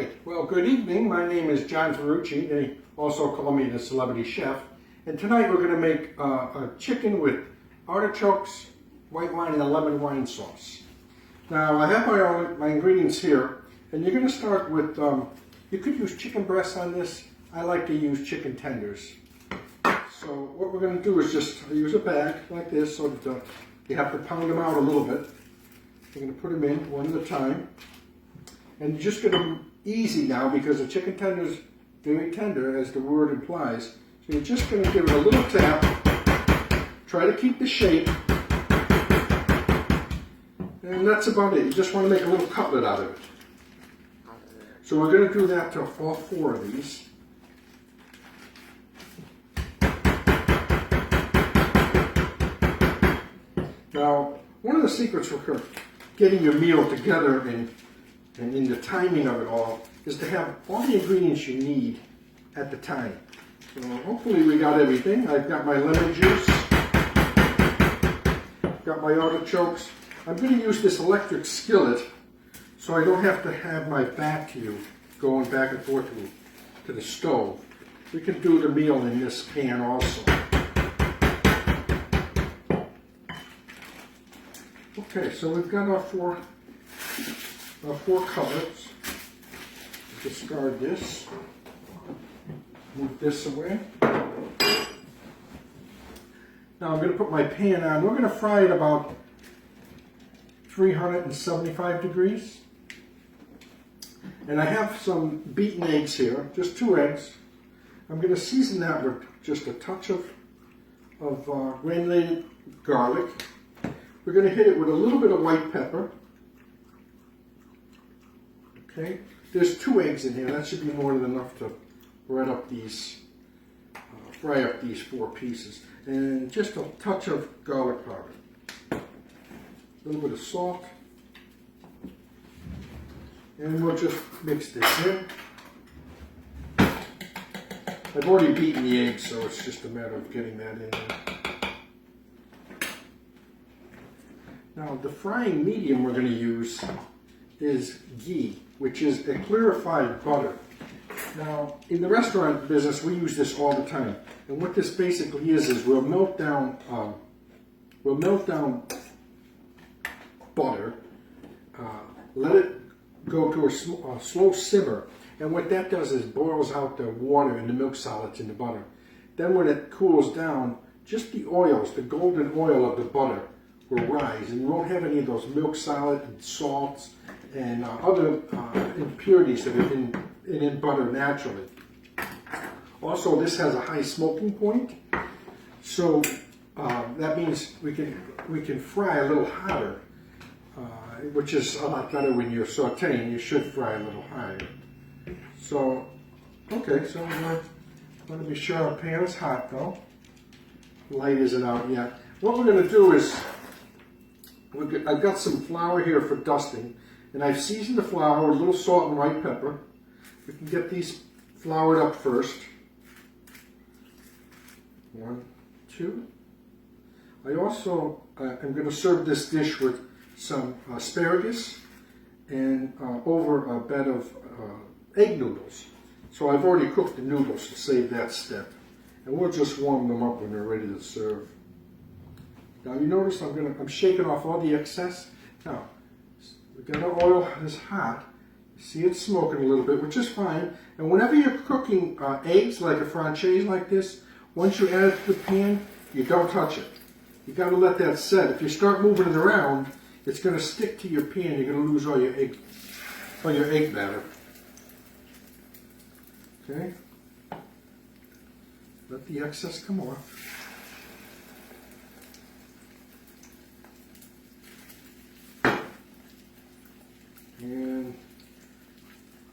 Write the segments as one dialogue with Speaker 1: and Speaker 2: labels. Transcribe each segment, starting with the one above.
Speaker 1: Right, well, good evening. My name is John Ferrucci. They also call me the celebrity chef. And tonight we're going to make a chicken with artichokes, white wine, and a lemon wine sauce. Now, I have my ingredients here, and you're going to start with, you could use chicken breasts on this. I like to use chicken tenders. So what we're going to do is just use a bag like this, so that you have to pound them out a little bit. You're going to put them in one at a time. And you're just going to easy now, because the chicken tender is very tender, as the word implies. So you're just going to give it a little tap. Try to keep the shape. And that's about it. You just want to make a little cutlet out of it. So we're going to do that to all four of these. Now, one of the secrets for getting your meal together and in the timing of it all is to have all the ingredients you need at the time. So hopefully we got everything. I've got my lemon juice, got my artichokes. I'm going to use this electric skillet so I don't have to have my back to you going back and forth to the stove. We can do the meal in this pan also. Okay, so we've got our four cutlets. Discard this. Move this away. Now I'm going to put my pan on. We're going to fry it about 375 degrees. And I have some beaten eggs here, just 2 eggs. I'm going to season that with just a touch of granulated garlic. We're going to hit it with a little bit of white pepper. Okay, there's 2 eggs in here. That should be more than enough to fry up these 4 pieces. And just a touch of garlic powder. A little bit of salt. And we'll just mix this in. I've already beaten the eggs, so it's just a matter of getting that in there. Now, the frying medium we're going to use is ghee, which is a clarified butter. Now, in the restaurant business, we use this all the time. And what this basically is we'll melt down butter, let it go to a slow simmer. And what that does is boils out the water and the milk solids in the butter. Then when it cools down, just the oils, the golden oil of the butter, will rise, and you won't have any of those milk solid and salts and other impurities that are in butter naturally. Also, this has a high smoking point, so that means we can fry a little hotter, which is a lot better when you're sauteing. You should fry a little higher. So, okay, so we're going to be sure our pan is hot though. The light isn't out yet. What we're going to do is, I've got some flour here for dusting, and I've seasoned the flour with a little salt and white pepper. We can get these floured up first. 1, 2. I also am going to serve this dish with some asparagus and over a bed of egg noodles. So I've already cooked the noodles to save that step, and we'll just warm them up when they're ready to serve. Now you notice I'm shaking off all the excess. Now, the oil is hot. You see it's smoking a little bit, which is fine. And whenever you're cooking eggs, like a franchise like this, once you add it to the pan, you don't touch it. You got to let that set. If you start moving it around, it's going to stick to your pan. You're going to lose all your egg batter. Okay. Let the excess come off. And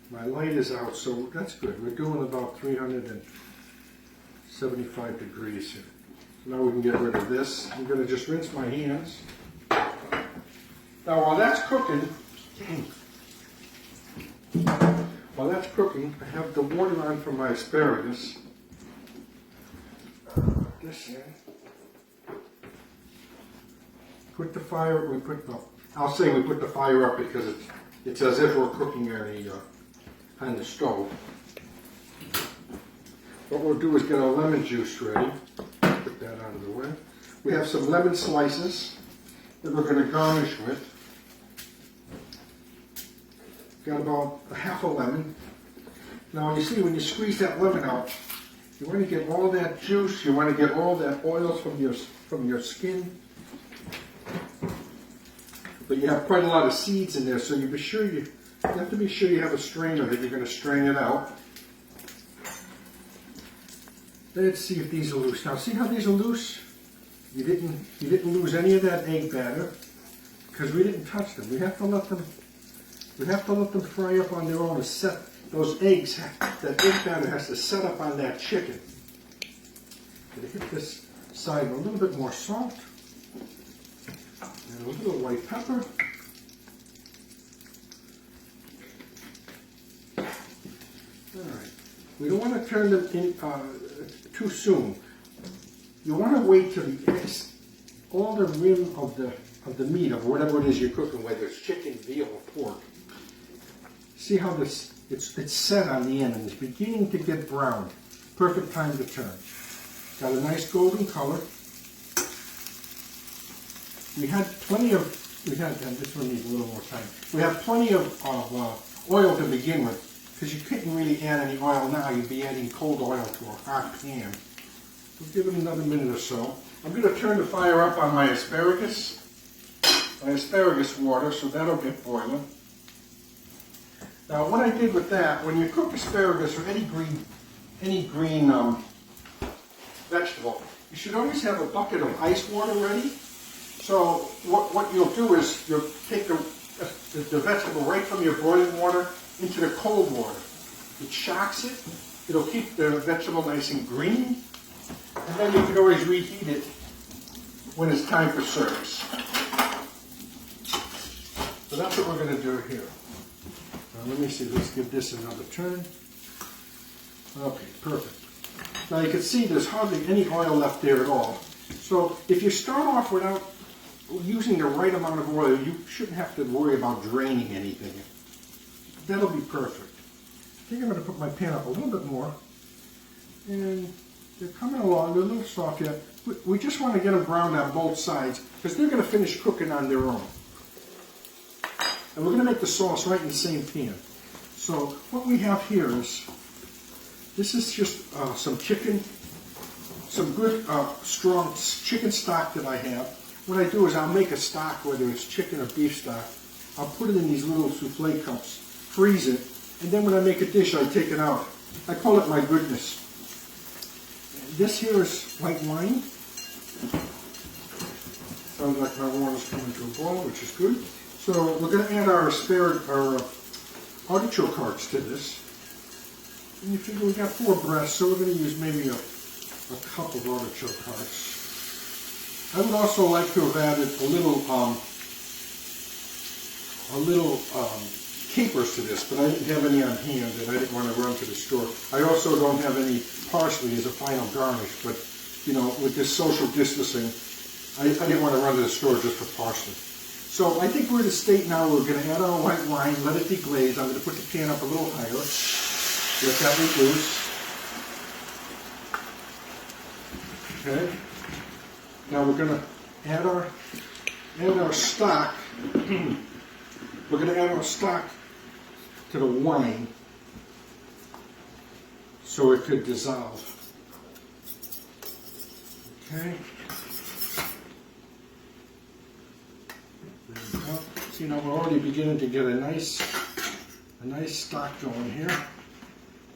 Speaker 1: my light is out, so that's good. We're doing about 375 degrees here. So now we can get rid of this. I'm going to just rinse my hands. Now while that's cooking, I have the water on for my asparagus. This in. Put the fire. I'll say we put the fire up because it's as if we're cooking on on the stove. What we'll do is get our lemon juice ready. Put that out of the way. We have some lemon slices that we're going to garnish with. Got about a half a lemon. Now you see when you squeeze that lemon out, you want to get all that juice, you want to get all that oil from your skin. But you have quite a lot of seeds in there, so you have to be sure you have a strainer that you're going to strain it out. Let's see if these are loose. Now see how these are loose? You didn't lose any of that egg batter because we didn't touch them. We have to let them fry up on their own. Those eggs, that egg batter has to set up on that chicken. Gonna hit this side with a little bit more salt and a little white pepper. All right. We don't want to turn them in too soon. You want to wait till all the rim of the meat of whatever it is you're cooking, whether it's chicken, veal, or pork. See how it's set on the end and it's beginning to get brown. Perfect time to turn. Got a nice golden color. This one needs a little more time. We have plenty of oil to begin with, because you couldn't really add any oil now. You'd be adding cold oil to a hot pan. We'll give it another minute or so. I'm going to turn the fire up on my asparagus water, so that'll get boiling. Now, what I did with that, when you cook asparagus or any green vegetable, you should always have a bucket of ice water ready. So what you'll do is you'll take the vegetable right from your boiling water into the cold water. It shocks it. It'll keep the vegetable nice and green. And then you can always reheat it when it's time for service. So that's what we're going to do here. Now let me see, let's give this another turn. Okay, perfect. Now you can see there's hardly any oil left there at all. So if you start off without using the right amount of oil, you shouldn't have to worry about draining anything. That'll be perfect. I think I'm going to put my pan up a little bit more. And they're coming along, they're a little soft yet. We just want to get them browned on both sides because they're going to finish cooking on their own. And we're going to make the sauce right in the same pan. So what we have here is, this is just some chicken, some good strong chicken stock that I have. What I do is I'll make a stock, whether it's chicken or beef stock. I'll put it in these little souffle cups, freeze it, and then when I make a dish, I take it out. I call it my goodness. This here is white wine. Sounds like my water's coming to a boil, which is good. So we're going to add our artichoke hearts to this. And you figure we got 4 breasts, so we're going to use maybe a cup of artichoke hearts. I would also like to have added a little capers to this, but I didn't have any on hand and I didn't want to run to the store. I also don't have any parsley as a final garnish, but you know, with this social distancing, I didn't want to run to the store just for parsley. So I think we're at a state now where we're going to add our white wine, let it deglaze. I'm going to put the pan up a little higher, let that reduce. Okay. Now we're going to add our stock. We're going to add our stock to the wine so it could dissolve. Okay. There we go. See, now we're already beginning to get a nice stock going here.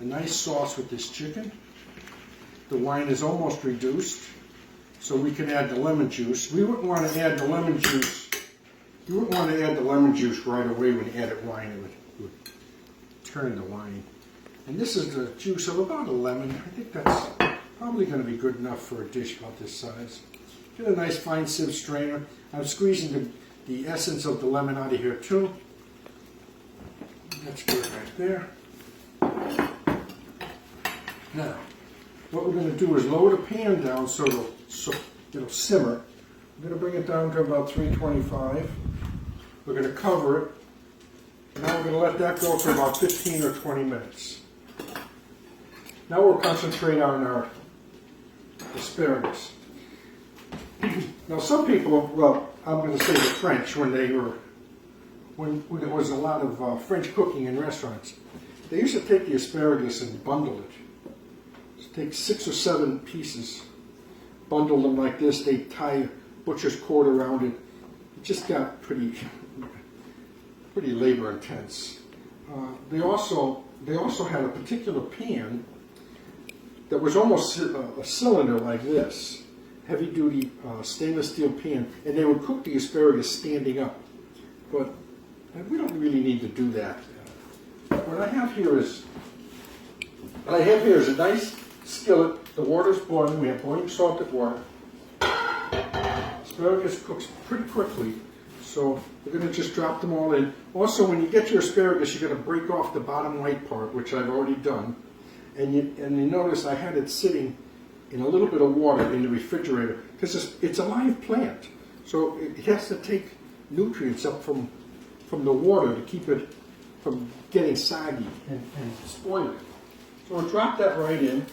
Speaker 1: A nice sauce with this chicken. The wine is almost reduced, so we can add the lemon juice. We wouldn't want to add the lemon juice. You wouldn't want to add the lemon juice right away when you added wine. It would turn the wine. And this is the juice of about a lemon. I think that's probably going to be good enough for a dish about this size. Get a nice fine sieve strainer. I'm squeezing the essence of the lemon out of here too. That's good right there. Now, what we're going to do is lower the pan down so it'll simmer. I'm going to bring it down to about 325. We're going to cover it Now we're going to let that go for about 15 or 20 minutes. Now we'll concentrate on our asparagus. Now some people, well, I'm going to say the French, when there was a lot of French cooking in restaurants, they used to take the asparagus and bundle it. Just take 6 or 7 pieces, bundle them like this. They tie a butcher's cord around it. It just got pretty labor intense. They also had a particular pan that was almost a cylinder like this, heavy duty stainless steel pan, and they would cook the asparagus standing up. But we don't really need to do that. What I have here is a nice skillet. The water's boiling. We have boiling salted water. Asparagus cooks pretty quickly, so we're going to just drop them all in. Also, when you get your asparagus, you're going to break off the bottom white part, which I've already done. And you notice I had it sitting in a little bit of water in the refrigerator because it's a live plant, so it has to take nutrients up from the water to keep it from getting soggy and spoiling. So we'll drop that right in.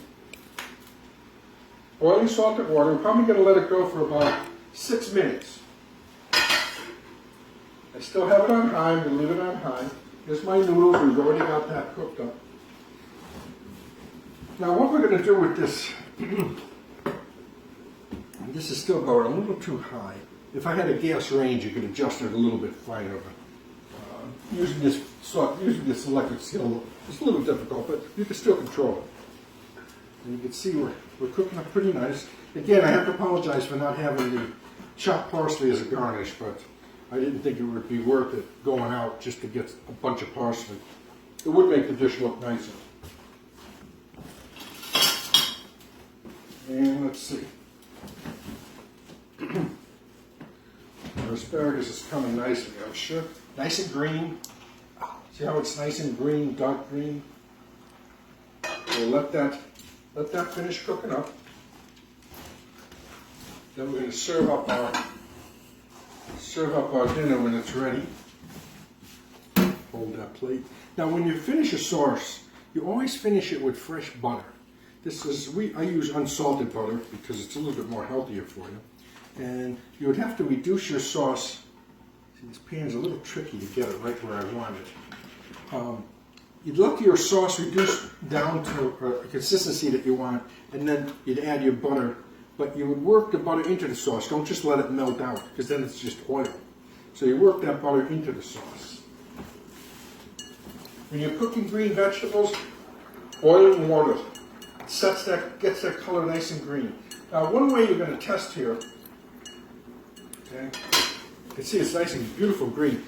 Speaker 1: Boiling salted water. We're probably going to let it go for about 6 minutes. I still have it on high. I'm going to leave it on high. Here's my noodles. We've already got that cooked up. Now what we're going to do with this, this is still going a little too high. If I had a gas range, you could adjust it a little bit finer. But using this electric skill, it's a little difficult, but you can still control it. And you can see we're cooking up pretty nice. Again, I have to apologize for not having the chopped parsley as a garnish, but I didn't think it would be worth it going out just to get a bunch of parsley. It would make the dish look nicer. And let's see. Our asparagus is coming nicely, I'm sure. Nice and green. See how it's nice and green, dark green? We'll let that finish cooking up. Then we're going to serve up our dinner when it's ready. Hold that plate. Now when you finish a sauce, you always finish it with fresh butter. I use unsalted butter because it's a little bit more healthier for you. And you would have to reduce your sauce. See, this pan's a little tricky to get it right where I want it. You'd let your sauce reduce down to a consistency that you want, and then you'd add your butter. But you would work the butter into the sauce. Don't just let it melt out, because then it's just oil. So you work that butter into the sauce. When you're cooking green vegetables, boiling water gets that color nice and green. Now, one way you're going to test here, okay, you can see it's nice and beautiful green.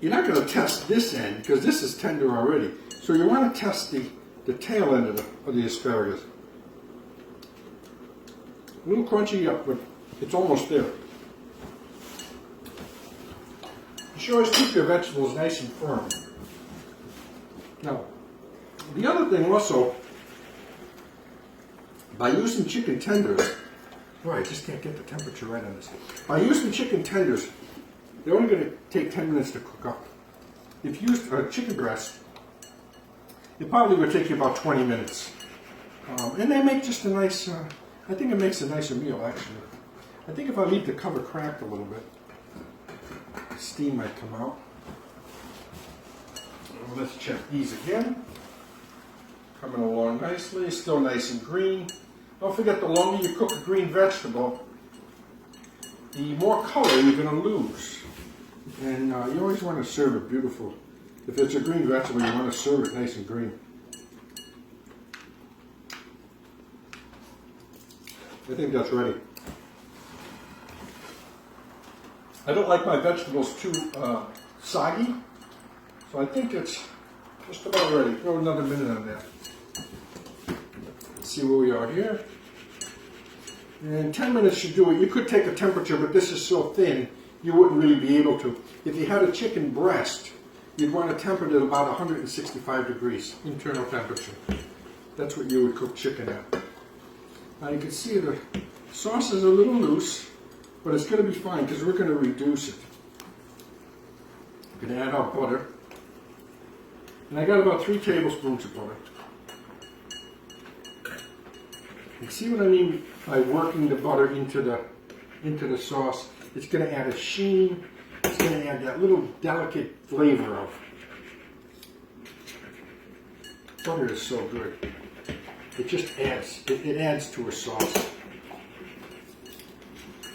Speaker 1: You're not going to test this end because this is tender already. So you want to test the tail end of the asparagus. A little crunchy up, but it's almost there. You should always keep your vegetables nice and firm. Now, the other thing also, by using chicken tenders, boy, I just can't get the temperature right on this. By using chicken tenders, they're only going to take 10 minutes to cook up. If you used a chicken breast, it probably would take you about 20 minutes. And they make just a nice, I think it makes a nicer meal actually. I think if I leave the cover cracked a little bit, steam might come out. Well, let's check these again. Coming along nicely, still nice and green. Don't forget, the longer you cook a green vegetable, the more color you're going to lose. And you always want to serve it beautiful. If it's a green vegetable, you want to serve it nice and green. I think that's ready. I don't like my vegetables too soggy, so I think it's just about ready. Throw another minute on that. Let's see where we are here. And 10 minutes should do it. You could take a temperature, but this is so thin, you wouldn't really be able to. If you had a chicken breast, you'd want to temper it at about 165 degrees, internal temperature. That's what you would cook chicken at. Now you can see the sauce is a little loose, but it's going to be fine because we're going to reduce it. We're going to add our butter. And I got about 3 tablespoons of butter. And see what I mean by working the butter into the sauce? It's going to add a sheen. It's going to add that little delicate flavor of. Butter is so good. It just adds. It adds to a sauce.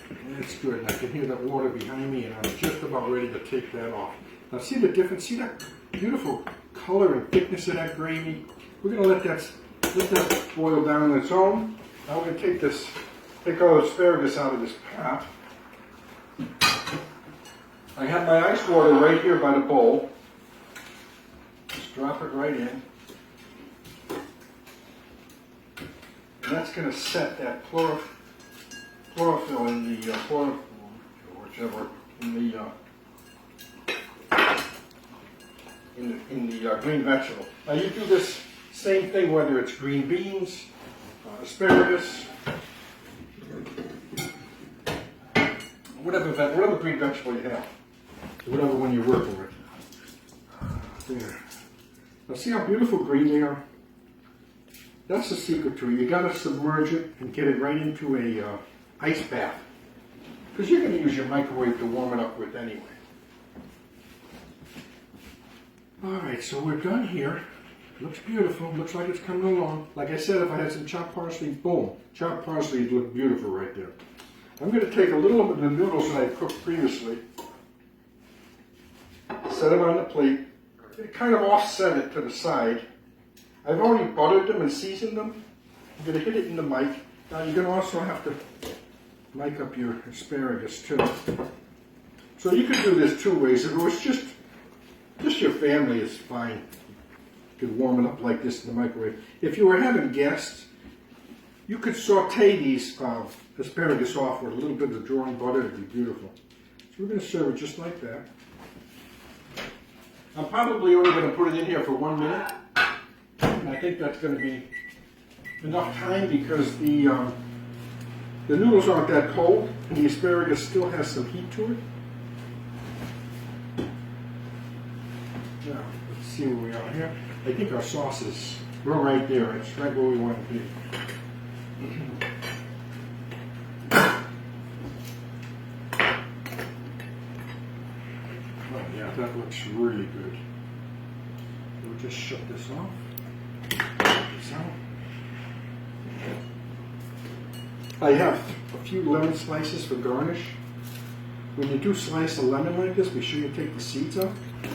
Speaker 1: And it's good. And I can hear that water behind me, and I'm just about ready to take that off. Now see the difference? See that beautiful color and thickness of that gravy? We're going to let that boil down on its own. Now we're going to take all the asparagus out of this pot. I have my ice water right here by the bowl. Just drop it right in. And that's going to set that chlorophyll in the whichever in the green vegetable. Now you do this same thing whether it's green beans, asparagus, whatever green vegetable you have, whatever one you're working with. There. Now see how beautiful green they are? That's the secret to it. You got to submerge it and get it right into a ice bath, because you're going to use your microwave to warm it up with anyway. All right, so we're done here. Looks beautiful. Looks like it's coming along. Like I said, if I had some chopped parsley, boom, chopped parsley would look beautiful right there. I'm going to take a little bit of the noodles that I cooked previously, set it on the plate, kind of offset it to the side. I've already buttered them and seasoned them. I'm going to hit it in the mic. Now you're going to also have to mic up your asparagus too. So you could do this 2 ways. If it was just your family, is fine. You could warm it up like this in the microwave. If you were having guests, you could saute these asparagus off with a little bit of drawn butter. It'd be beautiful. So we're going to serve it just like that. I'm probably only going to put it in here for 1 minute. And I think that's going to be enough time because the noodles aren't that cold and the asparagus still has some heat to it. Now, let's see where we are here. I think our sauce is right there. It's right where we want to be. Oh yeah, that looks really good. We'll just shut this off. This out. I have a few lemon slices for garnish. When you do slice a lemon like this, be sure you take the seeds off. You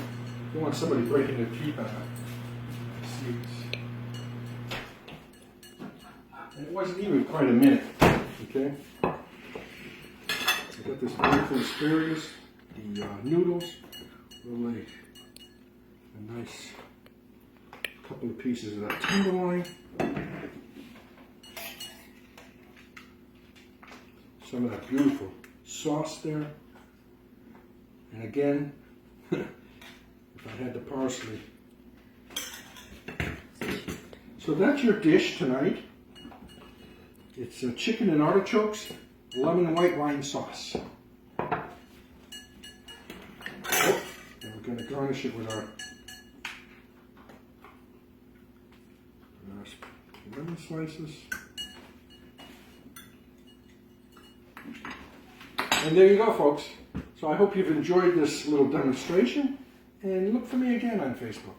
Speaker 1: don't want somebody breaking their teeth on the seeds. And it wasn't even quite a minute, okay? I got this beautiful asparagus, the noodles, really a nice couple of pieces of that tenderloin. Some of that beautiful sauce there. And again, if I had the parsley. So that's your dish tonight. It's chicken and artichokes, lemon and white wine sauce. Oh, and we're going to garnish it with our lemon slices. And there you go, folks. So I hope you've enjoyed this little demonstration, and look for me again on Facebook.